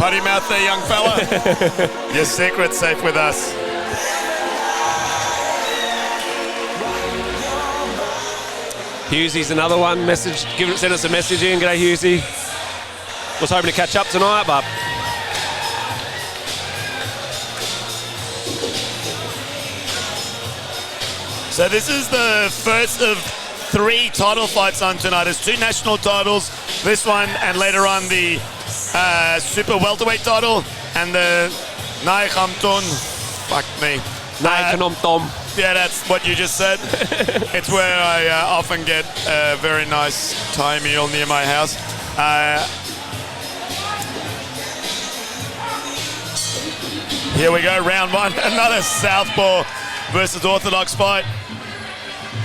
potty mouth there, young fella. Your secret's safe with us. Hughesy's another one. Send us a message in. G'day, Hughesy. Was hoping to catch up tonight, but so this is the first of 3 title fights on tonight. There's 2 national titles, this one, and later on the super welterweight title, and the Nai Khamton. Fuck me. Nai Khamton. Yeah, that's what you just said. It's where I often get a very nice Thai meal near my house. Here we go, round 1. Another southpaw versus orthodox fight.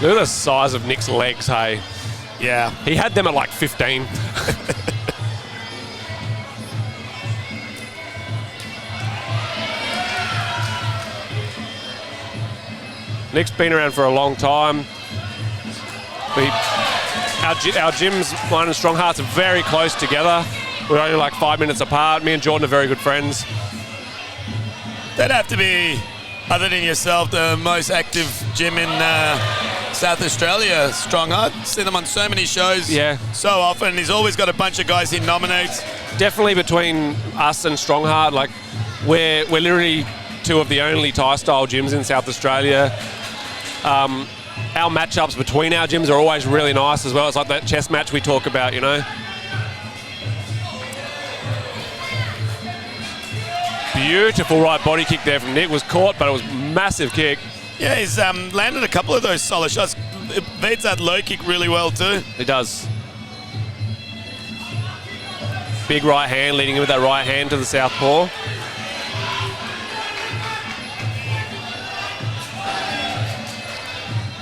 Look at the size of Nick's legs, hey? Yeah. He had them at like 15. Nick's been around for a long time. Our gyms, mine and Strongheart's, are very close together. We're only like 5 minutes apart. Me and Jordan are very good friends. That'd have to be, other than yourself, the most active gym in South Australia, Strongheart. See them on so many shows. Yeah. So often. He's always got a bunch of guys he nominates. Definitely between us and Strongheart, like we're literally 2 of the only Thai-style gyms in South Australia. Our matchups between our gyms are always really nice as well. It's like that chess match we talk about, you know. Beautiful right body kick there from Nick. Was caught, but it was a massive kick. Yeah, he's landed a couple of those solid shots. It beats that low kick really well too. It does. Big right hand, leading in with that right hand to the southpaw.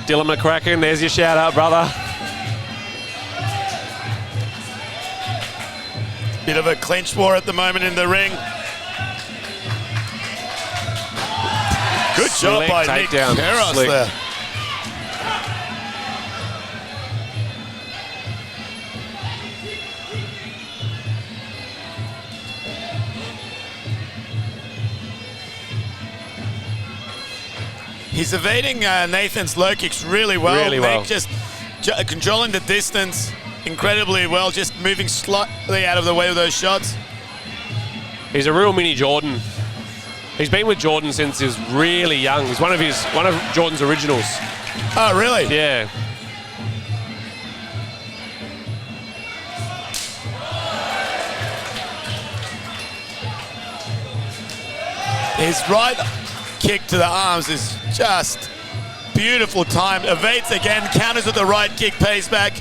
Dylan McCracken, there's your shout out, brother. Bit of a clinch war at the moment in the ring. Good job by Nick Keros there. He's evading Nathan's low kicks really well. Really well. Nick just controlling the distance incredibly well, just moving slightly out of the way of those shots. He's a real mini Jordan. He's been with Jordan since he was really young. He's one of Jordan's originals. Oh, really? Yeah. His right kick to the arms is just beautiful time. Evades again, counters with the right kick, pays back.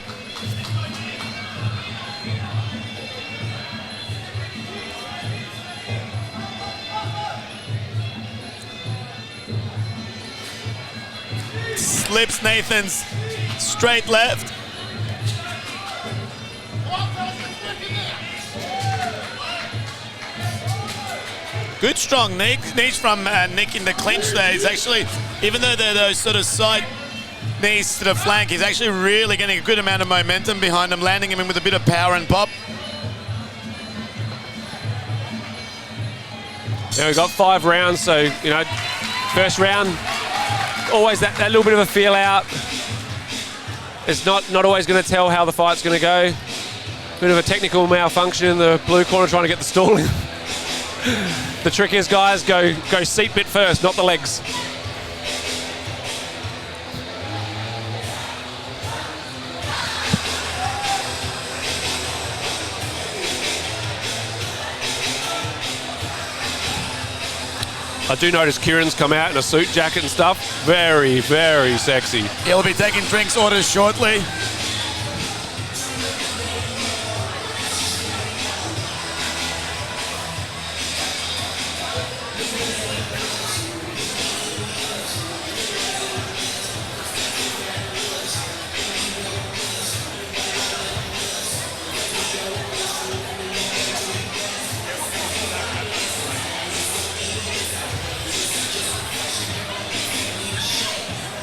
Slips Nathan's straight left. Good strong knees from Nick in the clinch there. He's actually, even though they're those sort of side knees to the flank, he's actually really getting a good amount of momentum behind him, landing him in with a bit of power and pop. Now we've got 5 rounds, so, you know, first round, always that little bit of a feel out. It's not always going to tell how the fight's going to go. Bit of a technical malfunction in the blue corner trying to get the stall in. The trick is, guys, go seat bit first, not the legs. I do notice Kieran's come out in a suit jacket and stuff. Very, very sexy. He'll be taking drinks orders shortly.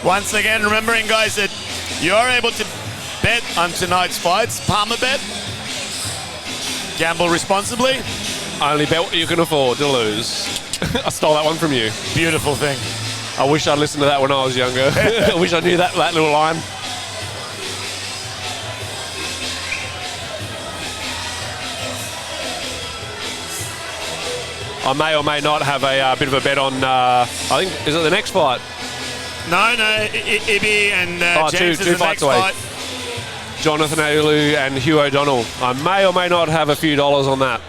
Once again, remembering, guys, that you are able to bet on tonight's fights. Palmer bet. Gamble responsibly. Only bet what you can afford to lose. I stole that one from you. Beautiful thing. I wish I'd listened to that when I was younger. I wish I knew that little line. I may or may not have a bit of a bet on, I think, is it the next fight? No, Ibby and James two is the fights next away. fight. Jonathan Alu and Hugh O'Donnell. I may or may not have a few dollars on that.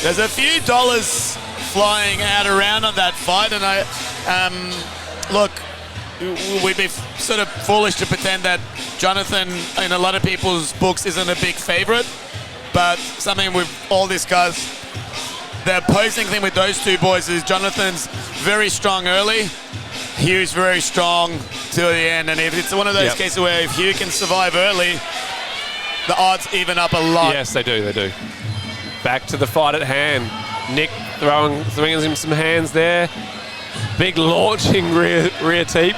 There's a few dollars flying out around on that fight, and look, we'd be sort of foolish to pretend that Jonathan, in a lot of people's books, isn't a big favourite, but something we've all discussed. The opposing thing with those two boys is Jonathan's very strong early, Hugh's very strong till the end, and if it's one of those cases where if Hugh can survive early, the odds even up a lot. Yes, they do. Back to the fight at hand. Nick throwing him some hands there. Big launching rear teep.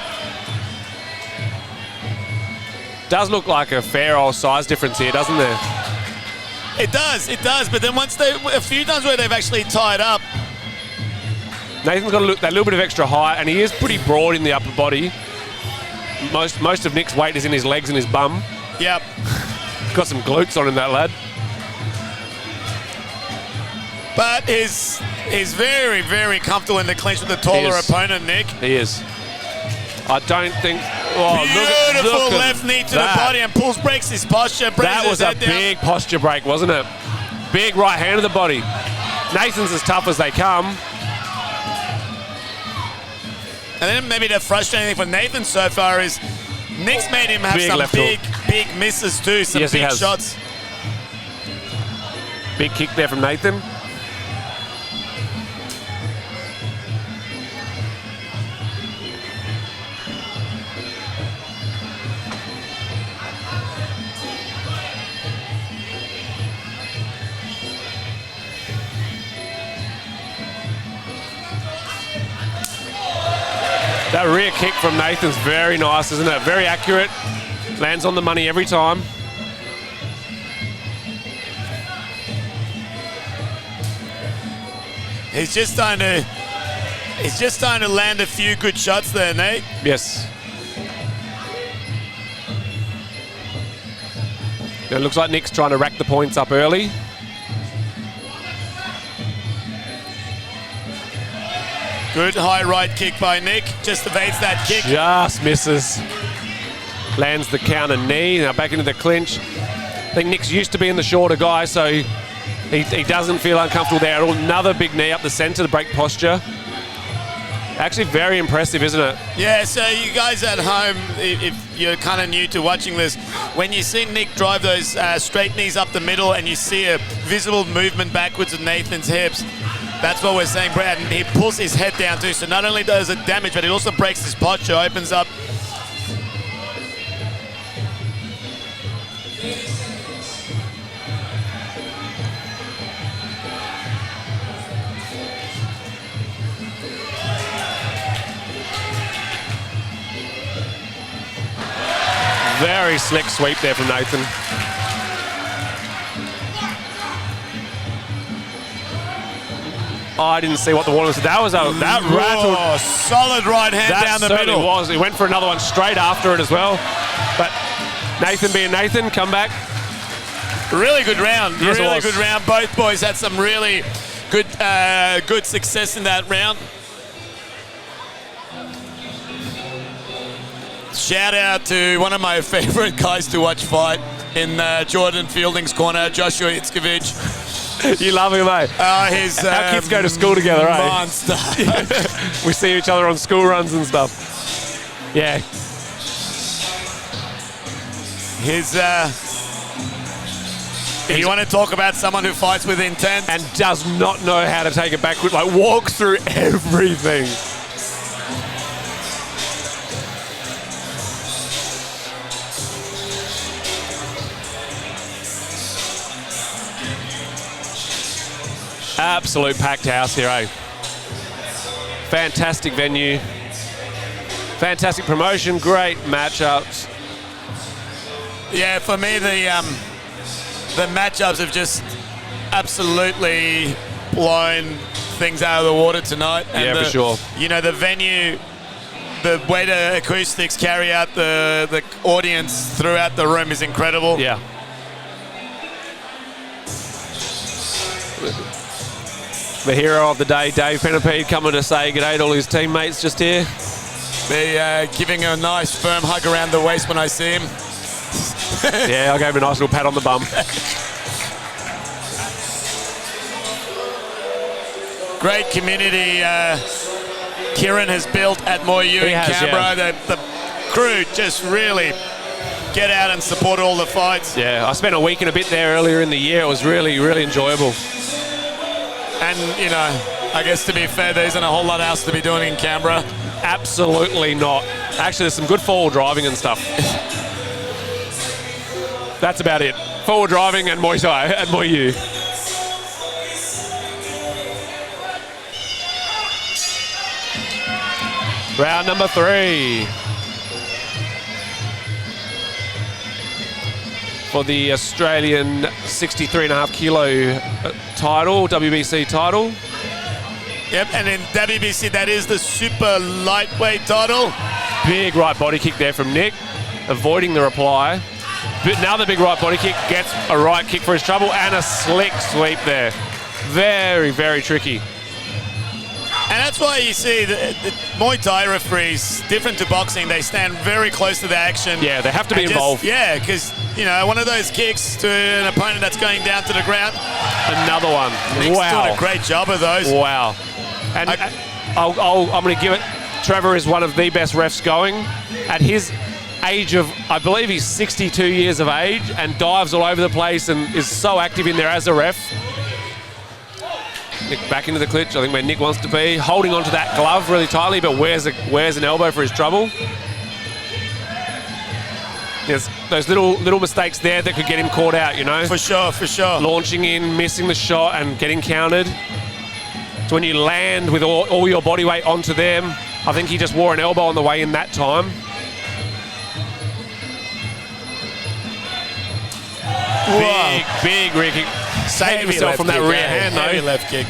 Does look like a fair old size difference here, doesn't there? It does. But then a few times where they've actually tied up. Nathan's got that little bit of extra height, and he is pretty broad in the upper body. Most of Nick's weight is in his legs and his bum. Yep. Got some glutes on him, that lad. But he's very, very comfortable in the clinch with the taller opponent, Nick. He is. I don't think... Oh, beautiful look left knee to the body and breaks his posture. That was a big posture break, wasn't it? Big right hand to the body. Nathan's as tough as they come. And then maybe the frustrating thing for Nathan so far is Nick's made him have some big misses too, some big shots. Big kick there from Nathan. That rear kick from Nathan's very nice, isn't it? Very accurate. Lands on the money every time. He's just starting to land a few good shots there, Nate. Yes. It looks like Nick's trying to rack the points up early. Good high right kick by Nick. Just evades that kick. Just misses. Lands the counter knee. Now back into the clinch. I think Nick's used to being the shorter guy, so he doesn't feel uncomfortable there. Another big knee up the center to break posture. Actually very impressive, isn't it? Yeah, so you guys at home, if you're kind of new to watching this, when you see Nick drive those straight knees up the middle and you see a visible movement backwards of Nathan's hips, that's what we're saying, Brad. And he pulls his head down too, so not only does it damage, but it also breaks his posture, opens up. Very slick sweep there from Nathan. Oh, I didn't see what the warning was. That rattled. Oh, solid right hand down the middle. Was. He went for another one straight after it as well. But Nathan being Nathan, come back. Really good round. Yes, really good round. Both boys had some really good success in that round. Shout out to one of my favorite guys to watch fight in Jordan Fielding's corner, Joshua Itzkovich. You love him, eh? Our kids go to school together, eh? Monster. We see each other on school runs and stuff. Yeah. You want to talk about someone who fights with intent? And does not know how to take it backward, like walks through everything. Absolute packed house here, eh? Fantastic venue. Fantastic promotion, great matchups. Yeah, for me, the matchups have just absolutely blown things out of the water tonight. And Yeah, for sure. You know, the venue, the way the acoustics carry out the audience throughout the room is incredible. Yeah. The hero of the day, Dave Penapede, coming to say good day to all his teammates just here. They're giving a nice firm hug around the waist when I see him. Yeah, I gave him a nice little pat on the bum. Great community Kieran has built at Moyu in Canberra. Yeah. The crew just really get out and support all the fights. Yeah, I spent a week and a bit there earlier in the year. It was really, really enjoyable. And, you know, I guess to be fair, there isn't a whole lot else to be doing in Canberra. Absolutely not. Actually, there's some good forward driving and stuff. That's about it. Forward driving and Muaythai at Moyu. Round number 3. For the Australian 63.5 kilo title, WBC title. Yep, and in WBC, that is the super lightweight title. Big right body kick there from Nick, avoiding the reply. But now the big right body kick gets a right kick for his trouble and a slick sweep there. Very, very tricky. And that's why you see the Muay Thai referees, different to boxing, they stand very close to the action. Yeah, they have to be involved. Yeah, because, you know, one of those kicks to an opponent that's going down to the ground. Another one. Nick's Wow. doing a great job of those. Wow. And I'm going to give it, Trevor is one of the best refs going. At his age of, I believe he's 62 years of age, and dives all over the place and is so active in there as a ref. Nick back into the clinch, I think where Nick wants to be, holding onto that glove really tightly, but wears an elbow for his trouble. There's those little mistakes there that could get him caught out, you know? For sure, for sure. Launching in, missing the shot, and getting countered. So when you land with all your body weight onto them, I think he just wore an elbow on the way in that time. Big rear kick. Saved himself from that rear hand, though. Heavy left kick.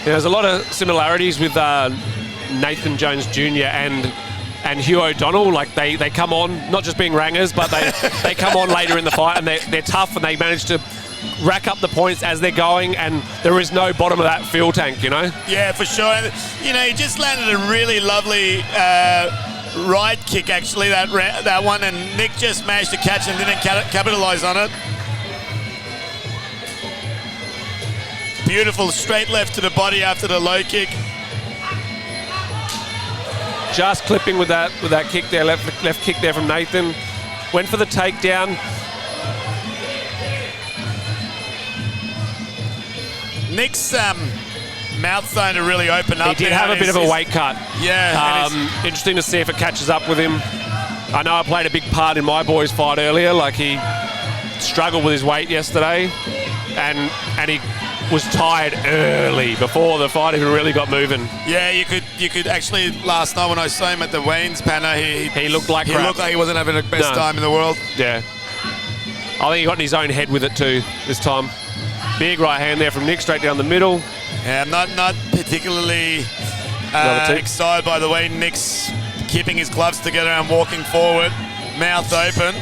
There's a lot of similarities with Nathan Jones Jr. and Hugh O'Donnell. Like they come on, not just being rangers, but they come on later in the fight and they're tough and they manage to rack up the points as they're going, and there is no bottom of that fuel tank, you know? Yeah, for sure. You know, he just landed a really lovely right kick, actually, that one, and Nick just managed to catch and didn't capitalize on it. Beautiful straight left to the body after the low kick. Just clipping with that kick there, left kick there from Nathan. Went for the takedown. Nick's mouth starting to really open up. He did have a bit of a weight cut. Yeah. Interesting to see if it catches up with him. I know I played a big part in my boy's fight earlier. Like, he struggled with his weight yesterday, and he was tired early before the fight even really got moving. Yeah, you could actually, last night when I saw him at the Wayne's panel, he looked like crap. He looked like he wasn't having the best time in the world. Yeah. I think he got in his own head with it too this time. Big right hand there from Nick, straight down the middle. Yeah, I'm not particularly excited by the way Nick's keeping his gloves together and walking forward, mouth open.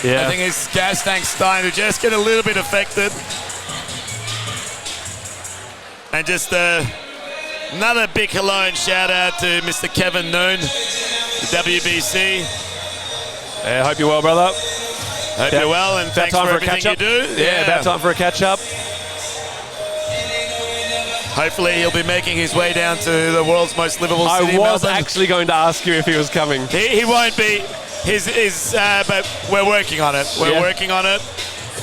Yeah. I think his gas tank's starting to just get a little bit affected. And just another big hello and shout out to Mr. Kevin Noon, the WBC. Yeah, hope you're well, brother. Hope you're well, and thanks for everything you do. Yeah, about time for a catch-up. Hopefully he'll be making his way down to the world's most livable city, I was Melbourne. actually going to ask you if he was coming. He won't be. But we're working on it. We're working on it.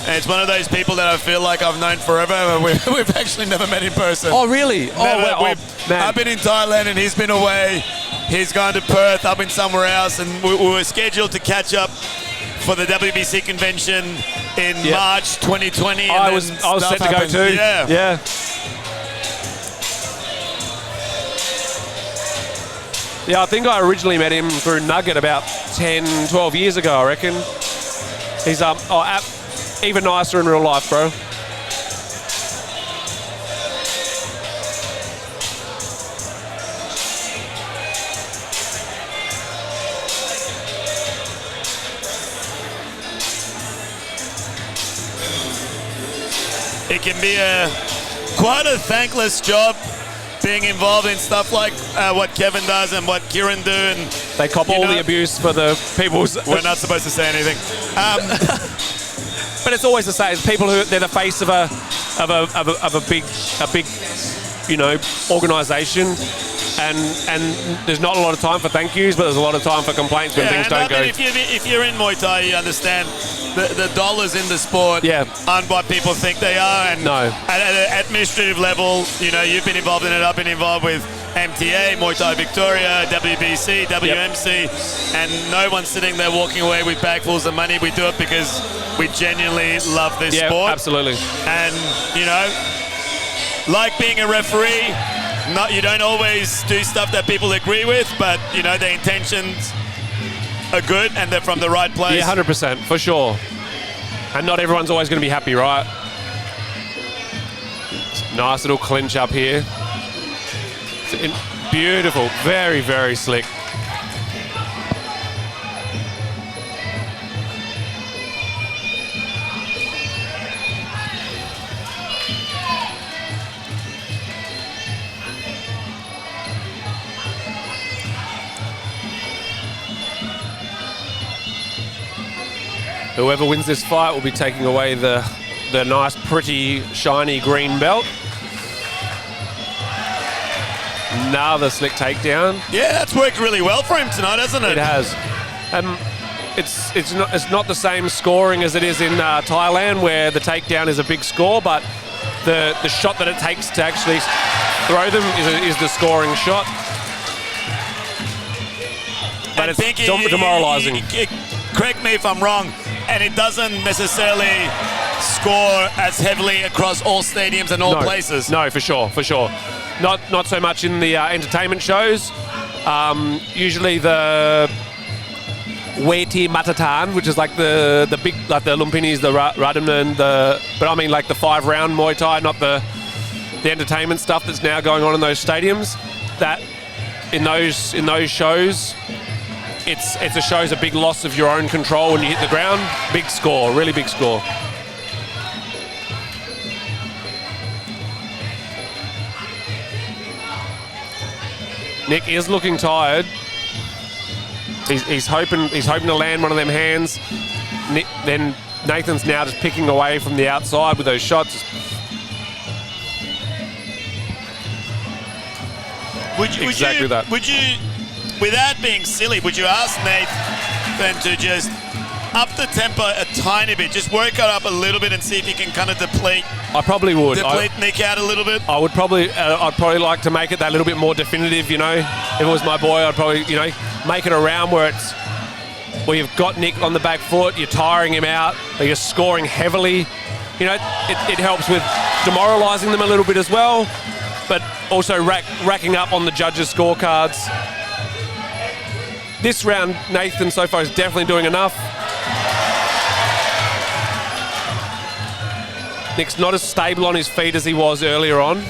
And it's one of those people that I feel like I've known forever, and we've actually never met in person. Oh, really? Man. I've been in Thailand and he's been away. He's gone to Perth. I've been somewhere else, and we were scheduled to catch up for the WBC convention in March 2020. I was set to go too. Yeah. Yeah, I think I originally met him through Nugget about 10, 12 years ago, I reckon. He's even nicer in real life, bro. It can be quite a thankless job being involved in stuff like what Kevin does and what Kieran do, and they cop all the abuse for the people's. We're not supposed to say anything, but it's always the same. It's people who they're the face of a big organisation, and there's not a lot of time for thank yous, but there's a lot of time for complaints when things don't go. If you're in Muay Thai, you understand the dollars in the sport aren't what people think they are, and at an administrative level, you've been involved in it. I've been involved with MTA, Muay Thai Victoria, WBC, WMC, and no one's sitting there walking away with bagfuls of money. We do it because we genuinely love this sport. Absolutely. And like being a referee, you don't always do stuff that people agree with, but the intentions are good and they're from the right place. Yeah, 100%, for sure. And not everyone's always going to be happy, right? Nice little clinch up here. Beautiful, very, very slick. Whoever wins this fight will be taking away the nice, pretty, shiny green belt. Another slick takedown. Yeah, that's worked really well for him tonight, hasn't it? It has. It's not the same scoring as it is in Thailand, where the takedown is a big score, but the shot that it takes to actually throw them is the scoring shot. But it's demoralising. Correct me if I'm wrong, and it doesn't necessarily score as heavily across all stadiums and all places. No, for sure. Not so much in the entertainment shows. Usually the Muaythai Matatan, which is like the big, like the Lumpinis, the Radamman, but I mean like the 5-round Muay Thai, not the entertainment stuff that's now going on in those stadiums. That in those shows, it shows a big loss of your own control when you hit the ground. Big score, really big score. Nick is looking tired. He's hoping to land one of them hands. Then Nathan's now just picking away from the outside with those shots. Would you, without being silly, would you ask Nathan to just up the tempo a tiny bit, just work it up a little bit and see if you can kind of deplete? I probably would. Nick out a little bit? I'd probably like to make it that little bit more definitive, If it was my boy, I'd probably, make it around where you've got Nick on the back foot, you're tiring him out, but you're scoring heavily. It helps with demoralising them a little bit as well, but also racking up on the judges' scorecards. This round, Nathan so far is definitely doing enough. Nick's not as stable on his feet as he was earlier on.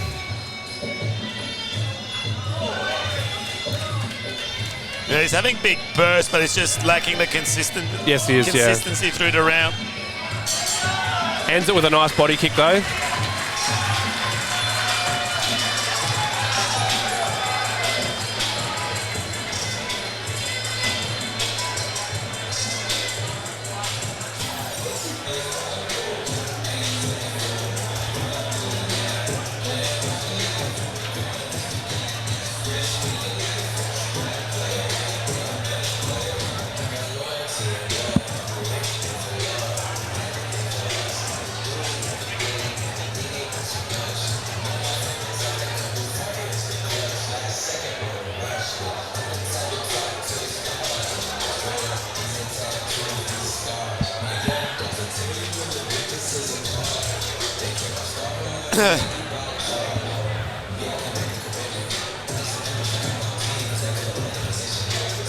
Yeah, he's having big bursts, but it's just lacking the consistency through the round. Ends it with a nice body kick though.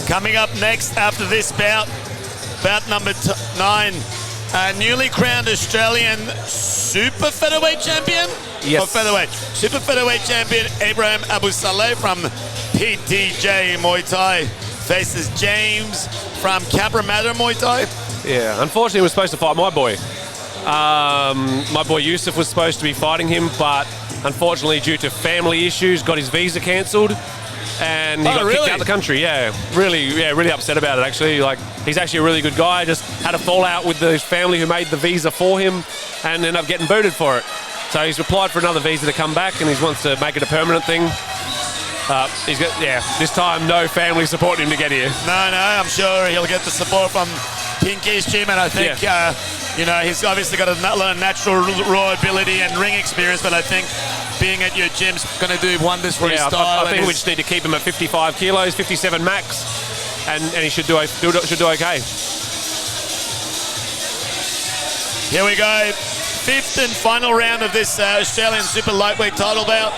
Coming up next after this bout number 9, newly crowned Australian super featherweight champion? Yes. Or featherweight. Super featherweight champion Abraham Abu Saleh from PTJ Muaythai faces James from Cabramatta Muay Thai. Yeah, unfortunately, he was supposed to fight my boy. My boy Yusuf was supposed to be fighting him, but unfortunately, due to family issues, got his visa cancelled, and he got kicked out of the country. Yeah, really upset about it. Actually, like, he's actually a really good guy. Just had a fallout with his family who made the visa for him, and ended up getting booted for it. So he's applied for another visa to come back, and he wants to make it a permanent thing. He's got, this time no family supporting him to get here. No, I'm sure he'll get the support from Pinky's gym, and I think, he's obviously got a lot of natural raw ability and ring experience, but I think being at your gym's going to do wonders for his style. I think we just need to keep him at 55 kilos, 57 max, and he should do okay. Here we go. 5th and final round of this Australian super lightweight title bout.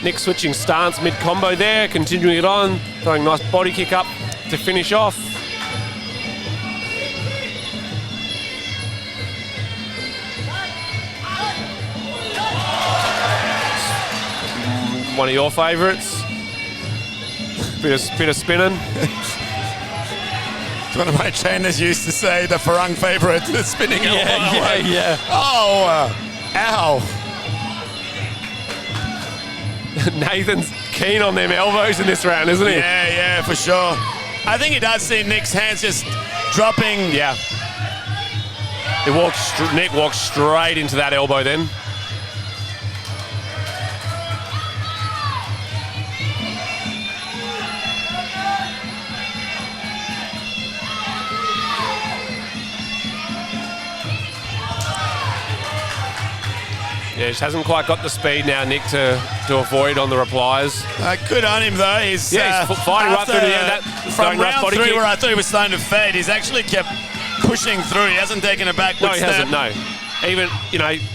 Nick switching stance mid-combo there, continuing it on, throwing a nice body kick up to finish off. One of your favourites. Bit of spinning. It's one of my trainers used to say, the Farang favourite, the spinning elbow. Yeah. Oh, ow. Nathan's keen on them elbows in this round, isn't he? Yeah, for sure. I think he does see Nick's hands just dropping. Yeah. Nick walked straight into that elbow then. Yeah, just hasn't quite got the speed now, Nick, to avoid on the replies. Good on him, though. He's fighting right through to the end. From round 3, where I thought he was starting to fade, he's actually kept pushing through. He hasn't taken a backward step. No, he hasn't, no. Even,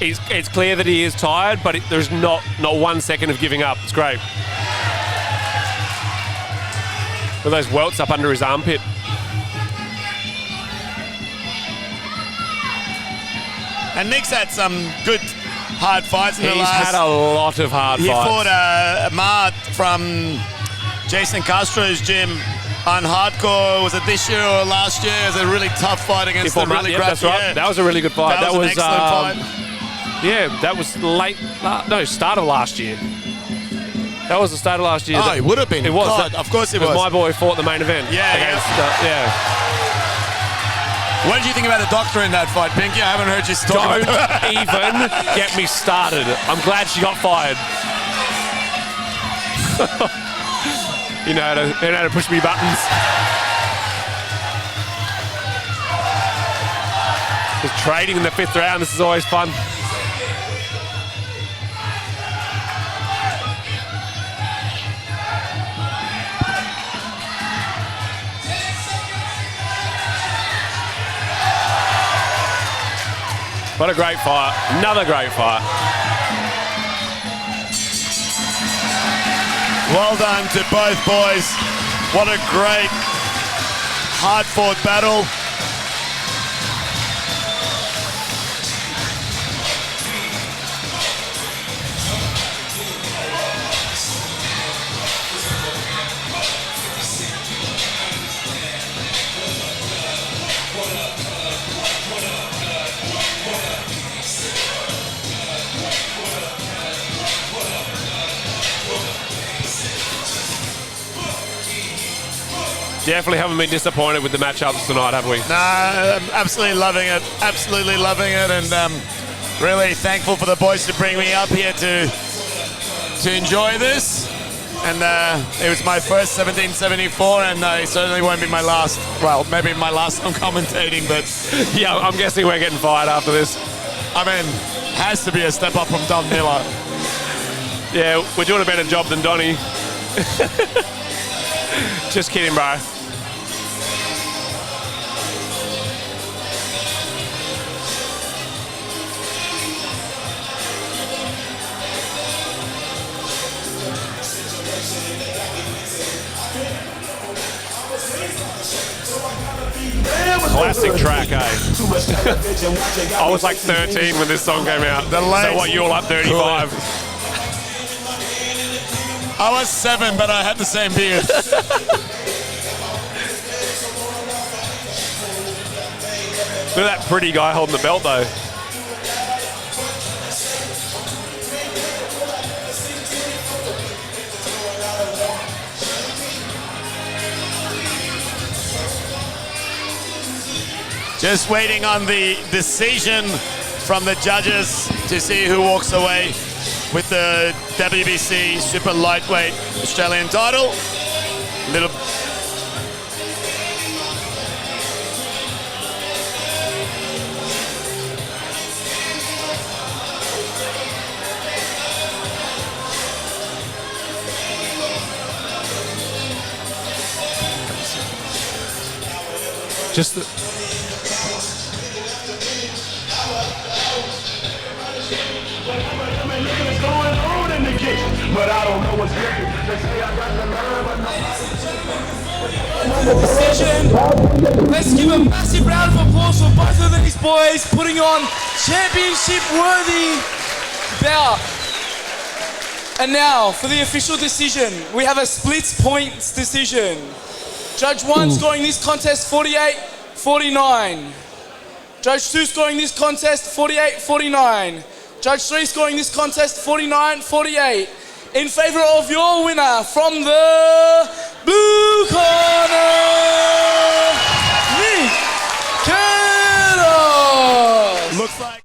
it's clear that he is tired, but there's not 1 second of giving up. It's great. With those welts up under his armpit. And Nick's had some good hard fights in the last. He's had a lot of hard fights. He fought Mart from Jason Castro's gym on hardcore. Was it this year or last year? It was a really tough fight against the really great. That's right. That was a really good fight. That was an excellent fight. Yeah, that was start of last year. That was the start of last year. Oh, it would have been. It was. God, of course it was. My boy fought the main event. Yeah. What did you think about the doctor in that fight, Pinky? I haven't heard you talk about Don't even get me started. I'm glad she got fired. You know how to push me buttons. Just trading in the 5th round. This is always fun. What a great fight. Another great fight. Well done to both boys. What a great, hard-fought battle. Definitely haven't been disappointed with the matchups tonight, have we? No, I'm absolutely loving it. Absolutely loving it, and really thankful for the boys to bring me up here to enjoy this. And it was my first 1774, and it certainly won't be my last. Well, maybe my last time commentating, but Yeah, I'm guessing we're getting fired after this. I mean, has to be a step up from Don Miller. Yeah, we're doing a better job than Donnie. Just kidding, bro. Classic track, eh? I was like 13 when this song came out. So what, you were like 35? I was 7, but I had the same beard. Look at that pretty guy holding the belt, though. Just waiting on the decision from the judges to see who walks away with the WBC Super Lightweight Australian Title. Little. Just the... But I don't know what's cooking. They say I got the nerve, but The decision. Let's give a massive round of applause for both of these boys putting on championship-worthy bout. And now for the official decision, we have a split points decision. Judge 1 scoring this contest 48-49. Judge 2 scoring this contest 48-49. Judge 3 scoring this contest 49-48. In favour of your winner from the blue corner.